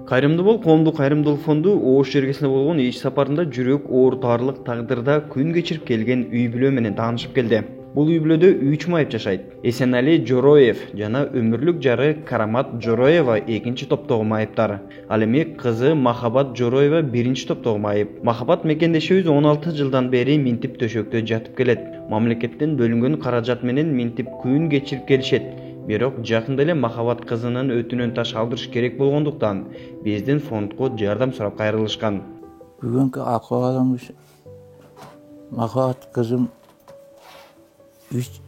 Кайрымдыбол коомдук кайрымдуулук фонду Ош жергесинде болгон иш сапарында жүрөк оорутарлык тагдырда күн кечирип келген үй бүлө менен таанышып келди. Бул үй бүлөдө 3 майып жашайт. Эсенали Жороев жана өмүрлүк жары Карамат Жороева экинчи топтогу майыптар. Ал эми кызы Махабат Жороева биринчи топтогу майып. Махабат мекендешибиз 16 жылдан бери минтип төшөктө жатып келет. Мамлекеттен бөлүнгөн каражат менен минтип күн кечирип келишет. Бирок жакында эле Махабат кызынын өтүнөн таш алдырыш керек болгондуктан биздин фондго жардам сурап кайрылышкан. Бүгүнкү акыбалымыз Махабат кызым 3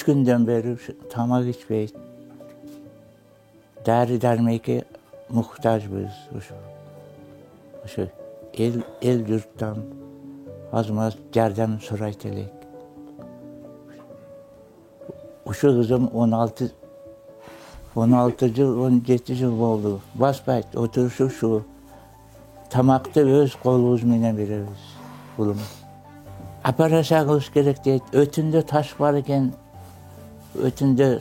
күндөн бери тамак ичпейт. Дары дармекке муктажбыз. Ошо эл журттан азмаз жардам сурайт элек. Uşu kızım 16 yıl, 17 yıl oldu. Basbayt, oturuşu şu. Tamakta öz kolumuz mene veririz. Aparasa kılış gerek deyit. Ötünde taş var iken, ötünde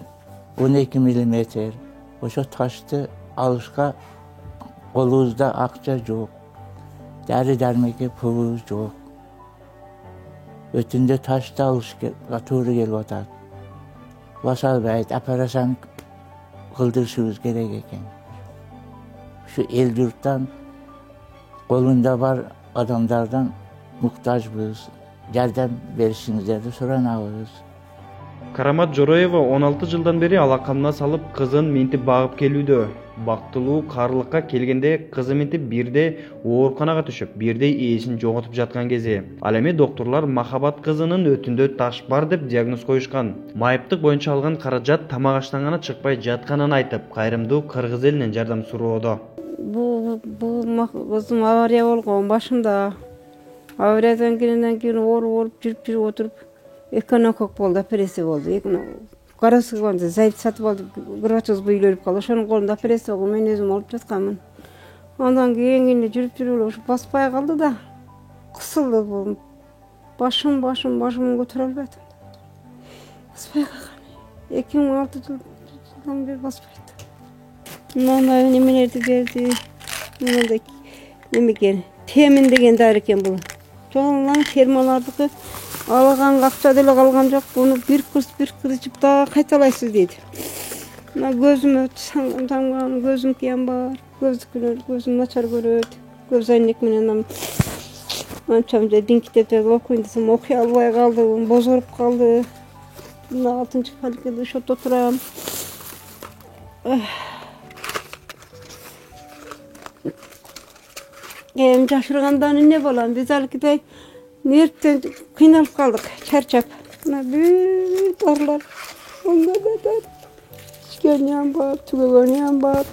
12 milimetre. Oşo taştı alışka kolumuzda akça yok. Deri dermeke pulumuz yok. Ötünde taşta alışka katuru gel otar. Vasal bayt aparasan kıldırışımız gerek eken. Şu el yurttan kolunda var adamlardan muhtaçbız. Yardım verişinizleri soranabız. Карамат Жороева 16 жылдан бери алаканына салып кызын минтип багып келүүдө. Бактылуу карлыкка келгенде кызы минтип бирде ооруканага түшүп, бирде ээсин жоготуп жаткан кези. Ал эми доктурлар Махабат кызынын өтүндө таш бар деп диагноз коюшкан. Майыптык боюнча алган каражат тамак аштан гана чыкпай жатканын айтып, кайрымдуу кыргыз элинен жардам суроодо. Бул кызым авария болгон башында. Авариядан кийин ооруп жүрүп отуруп экономикок болду, операция болду. Карасы кылганда зайып сатып алды, кырбачыбыз буйлөрүп калды. Ошонун колунда операция болгон, мен өзүм алып жатканмын. Андан кийин жүрүп ушу баспай калды да, кысылды бул. Башым көтөрө албадым. Баспай калган. 2006 жылдан бери баспайт. Мына немелерди берди. Мындай немекен, темин деген дары экен бул. Жоңлан фермалардыкы алган акча деле калган жок. Буну бир кыз ичип дагы кайталайсыз дейт. Мына көзүмө тамган, көзүм кийен бар. Көзүм начар көрөт. Көз айнек менен анчамда диңкитеп окуйн десем окуй албай калдым, бозоруп калды. Мына 6-чы палкада ошодо турам. Жашыргандан эмне болом? Биз алкидай нервден кыйналып калдык, чарчап. Мына бүт орлар. Онда да ичкенем бар, түгөгөнем бар.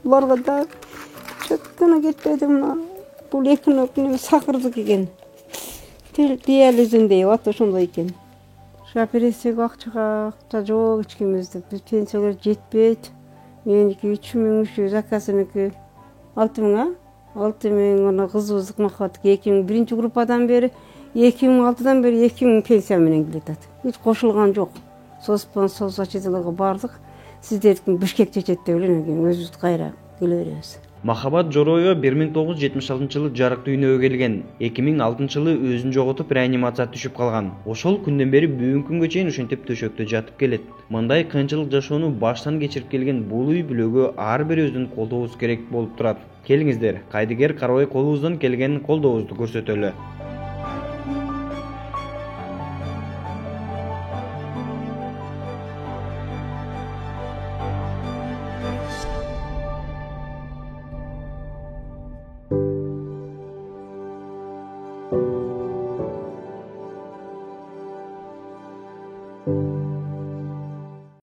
Буларга да чөткөнө кетпеди мына. Бул экинок сакырдык экен. Диализиндей ат ошондой экен. Ошо операциягө акча жок эчкимизде. Биз пенсиялар жетпейт. Меники 3300, заказыныкы 6000, 6000 аны кызыбыздык Махабат 2001 группадан бери 2006-дан бери 2000 пенсия менен келатат. Эч кошулган жок. Соцзащиталарга бардык. Сиздердин Бишкек чечет деп эле өзүбүз кайра келе беребиз. Махабат Жороева 1976-жылы жарык дүйнөгө келген. 2006-жылы өзүн жоготуп реанимацияга түшүп калган. Ошол күндөн бери бүгүнкү күнгө чейин ушинтип төшөктө жатып келет. Мындай кыйынчылык жашоону баштан кечирип келген бул үй бүлөгө ар бирибиздин колдообуз керек болуп турат. Келиңиздер, кайдыгер Карабай колубуздан келген колдообузду көрсөтөлү.